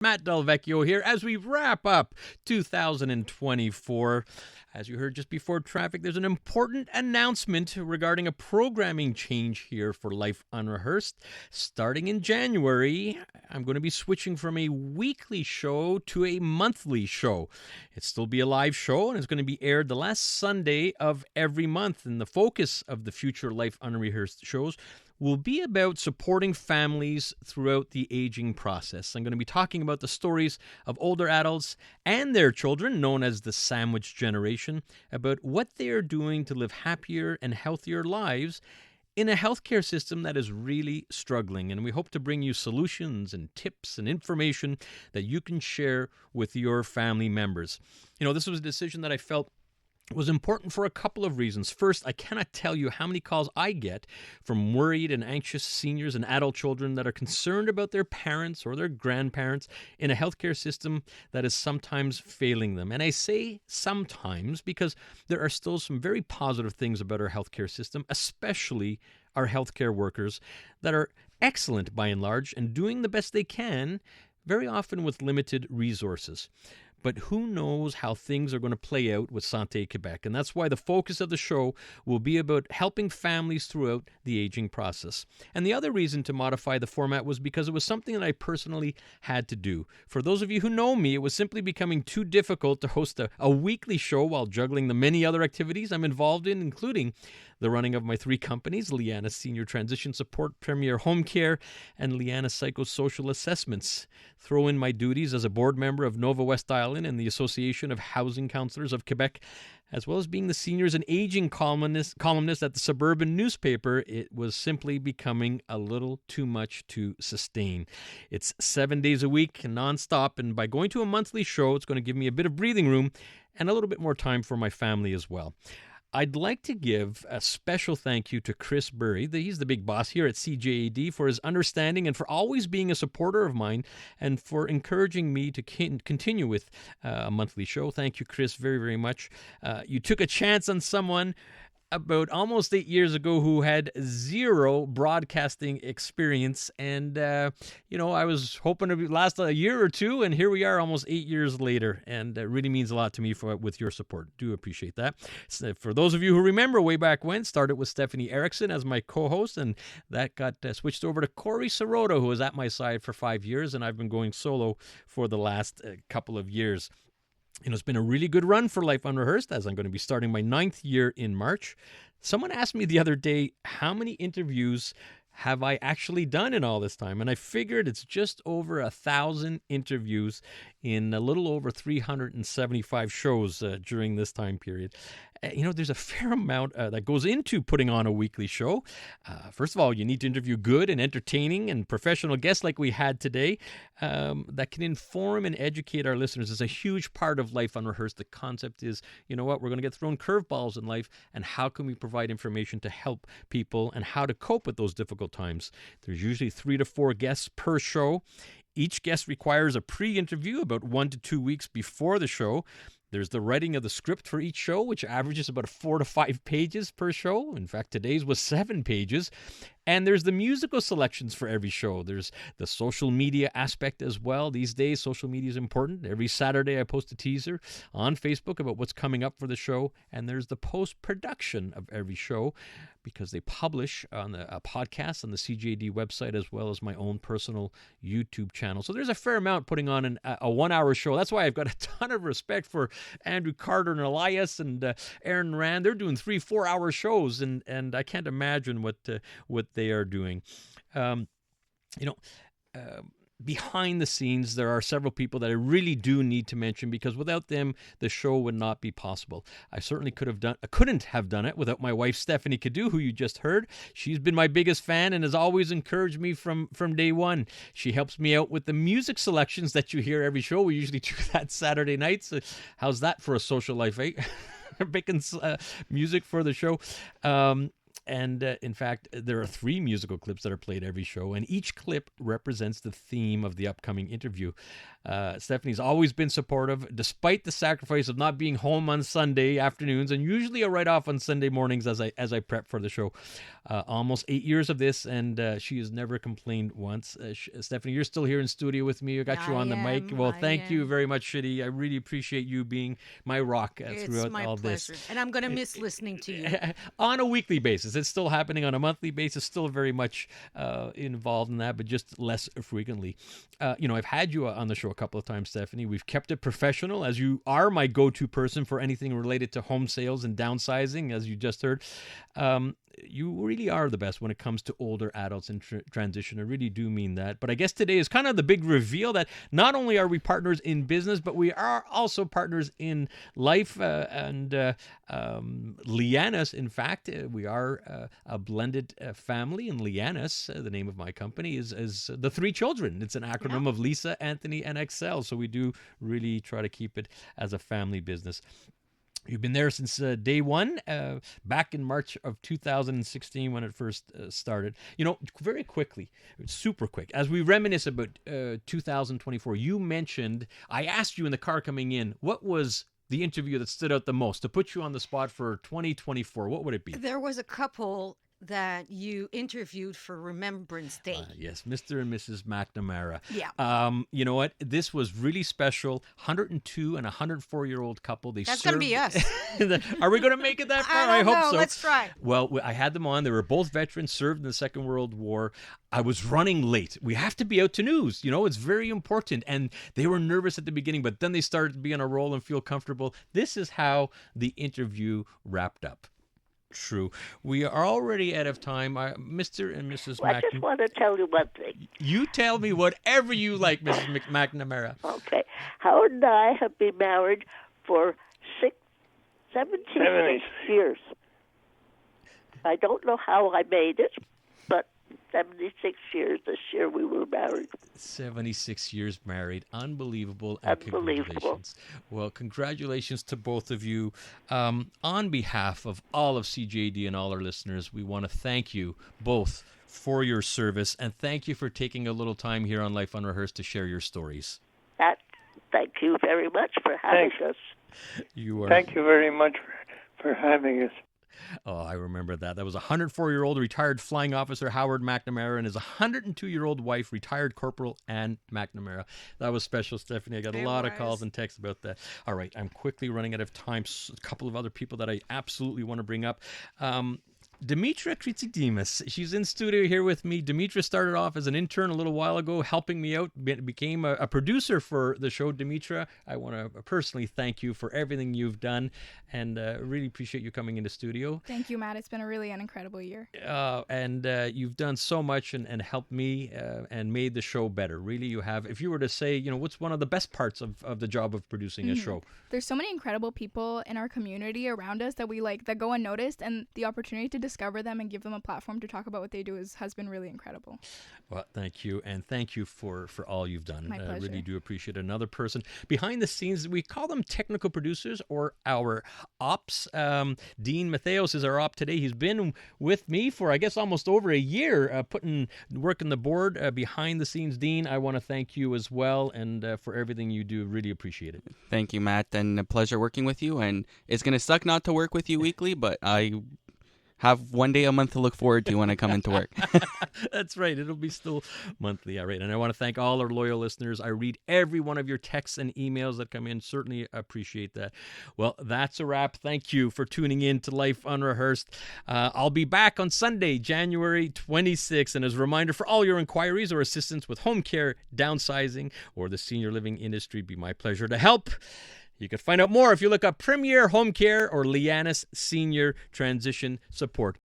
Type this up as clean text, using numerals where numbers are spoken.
Matt Delvecchio here as we wrap up 2024. As you heard just before traffic, there's an important announcement regarding a programming change here for Life Unrehearsed. Starting in January, I'm going to be switching from a weekly show to a monthly show. It'll still be a live show, and it's going to be aired the last Sunday of every month. And the focus of the future Life Unrehearsed shows will be about supporting families throughout the aging process. I'm going to be talking about the stories of older adults and their children, known as the sandwich generation, about what they are doing to live happier and healthier lives in a healthcare system that is really struggling. And we hope to bring you solutions and tips and information that you can share with your family members. This was a decision that I felt was important for a couple of reasons. First, I cannot tell you how many calls I get from worried and anxious seniors and adult children that are concerned about their parents or their grandparents in a healthcare system that is sometimes failing them. And I say sometimes because there are still some very positive things about our healthcare system, especially our healthcare workers that are excellent by and large and doing the best they can, very often with limited resources. But who knows how things are going to play out with Santé Quebec. And that's why the focus of the show will be about helping families throughout the aging process. And the other reason to modify the format was because it was something that I personally had to do. For those of you who know me, it was simply becoming too difficult to host a weekly show while juggling the many other activities I'm involved in, including the running of my three companies, Lianas Senior Transition Support, Premier Home Care, and Lianas Psychosocial Assessments. Throw in my duties as a board member of Nova West Island and the Association of Housing Councillors of Quebec, as well as being the seniors and aging columnist at the suburban newspaper. It was simply becoming a little too much to sustain. It's 7 days a week, nonstop, and by going to a monthly show, it's going to give me a bit of breathing room and a little bit more time for my family as well. I'd like to give a special thank you to Chris Burry, he's the big boss here at CJAD, for his understanding and for always being a supporter of mine and for encouraging me to continue with a monthly show. Thank you, Chris, very, very much. You took a chance on someone about almost 8 years ago who had zero broadcasting experience. And, I was hoping to last a year or two, and here we are almost 8 years later. And it really means a lot to me with your support. Do appreciate that. So for those of you who remember way back when, started with Stephanie Erickson as my co-host, and that got switched over to Corey Sirota, who was at my side for 5 years, and I've been going solo for the last couple of years. It's been a really good run for Life Unrehearsed, as I'm going to be starting my 9th year in March. Someone asked me the other day, how many interviews have I actually done in all this time? And I figured it's just over 1,000 interviews in a little over 375 shows during this time period. There's a fair amount that goes into putting on a weekly show. First of all, you need to interview good and entertaining and professional guests like we had today that can inform and educate our listeners. It's a huge part of Life Unrehearsed. The concept is, we're going to get thrown curveballs in life, and how can we provide information to help people and how to cope with those difficult times. There's usually 3 to 4 guests per show. Each guest requires a pre-interview about 1 to 2 weeks before the show. There's the writing of the script for each show, which averages about 4 to 5 pages per show. In fact, today's was 7 pages. And there's the musical selections for every show. There's the social media aspect as well. These days, social media is important. Every Saturday, I post a teaser on Facebook about what's coming up for the show. And there's the post-production of every show, because they publish on a podcast on the CJD website as well as my own personal YouTube channel. So there's a fair amount putting on a 1-hour show. That's why I've got a ton of respect for Andrew Carter and Elias and Aaron Rand. They're doing 3-4 hour shows, and I can't imagine what they are doing. Behind the scenes, there are several people that I really do need to mention, because without them, the show would not be possible. I certainly couldn't have done it without my wife, Stephanie Cadu, who you just heard. She's been my biggest fan and has always encouraged me from day one. She helps me out with the music selections that you hear every show. We usually do that Saturday nights. How's that for a social life, eh? Picking music for the show. And in fact, there are 3 musical clips that are played every show, and each clip represents the theme of the upcoming interview. Stephanie's always been supportive, despite the sacrifice of not being home on Sunday afternoons, and usually a write-off on Sunday mornings as I prep for the show. Almost 8 years of this, and she has never complained once. Stephanie, you're still here in studio with me. I got you on the mic. Well, thank you very much, Shitty. I really appreciate you being my rock throughout all this. And I'm going to miss listening to you. On a weekly basis. It's still happening on a monthly basis, still very much involved in that, but just less frequently. I've had you on the show a couple of times, Stephanie. We've kept it professional, as you are my go-to person for anything related to home sales and downsizing, as you just heard. You really are the best when it comes to older adults in transition. I really do mean that. But I guess today is kind of the big reveal that not only are we partners in business, but we are also partners in life. And Lianas, in fact, we are a blended family. And Lianas, the name of my company, is the 3 children. It's an acronym of Lisa, Anthony, and Excel. So we do really try to keep it as a family business. You've been there since day one, back in March of 2016 when it first started. Very quickly, super quick, as we reminisce about 2024, you mentioned, I asked you in the car coming in, what was the interview that stood out the most? To put you on the spot for 2024, what would it be? There was a couple that you interviewed for Remembrance Day. Yes, Mr. and Mrs. McNamara. Yeah. You know what? This was really special. 102 and 104-year-old couple. That's going to be us. Are we going to make it that far? I hope know. so. Let's try. Well, I had them on. They were both veterans, served in the Second World War. I was running late. We have to be out to news. It's very important. And they were nervous at the beginning, but then they started to be on a roll and feel comfortable. This is how the interview wrapped up. True. We are already out of time. Mr. and Mrs. I just want to tell you one thing. You tell me whatever you like, Mrs. McNamara. Okay. Howard and I have been married for 76 years. I don't know how I made it, but 76 years this year we were married. 76 years married. Unbelievable. Congratulations. Well, congratulations to both of you. On behalf of all of CJD and all our listeners, we want to thank you both for your service, and thank you for taking a little time here on Life Unrehearsed to share your stories. Thank you very much for having us. Thank you very much for having us. Oh, I remember that. That was a 104-year-old retired flying officer, Howard McNamara, and his 102-year-old wife, retired Corporal Ann McNamara. That was special, Stephanie. I got a lot of calls and texts about that. All right, I'm quickly running out of time. A couple of other people that I absolutely want to bring up. Dimitra Kritsidimas, she's in studio here with me. Dimitra started off as an intern a little while ago, helping me out, became a producer for the show. Dimitra, I want to personally thank you for everything you've done, and really appreciate you coming into studio. Thank you, Matt. It's been an incredible year. And you've done so much and helped me and made the show better. Really, you have. If you were to say, what's one of the best parts of the job of producing a show? There's so many incredible people in our community around us that we like, that go unnoticed, and the opportunity to discover them and give them a platform to talk about what they do has been really incredible. Well, thank you, and thank you for all you've done. My pleasure. I really do appreciate another person behind the scenes. We call them technical producers or our ops. Dean Matheos is our op today. He's been with me for, I guess, almost over a year, working the board behind the scenes. Dean, I want to thank you as well, and for everything you do. Really appreciate it. Thank you, Matt, and a pleasure working with you. And it's going to suck not to work with you weekly, but I have one day a month to look forward to when I come into work. That's right. It'll be still monthly. All right. And I want to thank all our loyal listeners. I read every one of your texts and emails that come in. Certainly appreciate that. Well, that's a wrap. Thank you for tuning in to Life Unrehearsed. I'll be back on Sunday, January 26th. And as a reminder, for all your inquiries or assistance with home care, downsizing, or the senior living industry, it'd be my pleasure to help. You can find out more if you look up Premier Home Care or Lianas Senior Transition Support.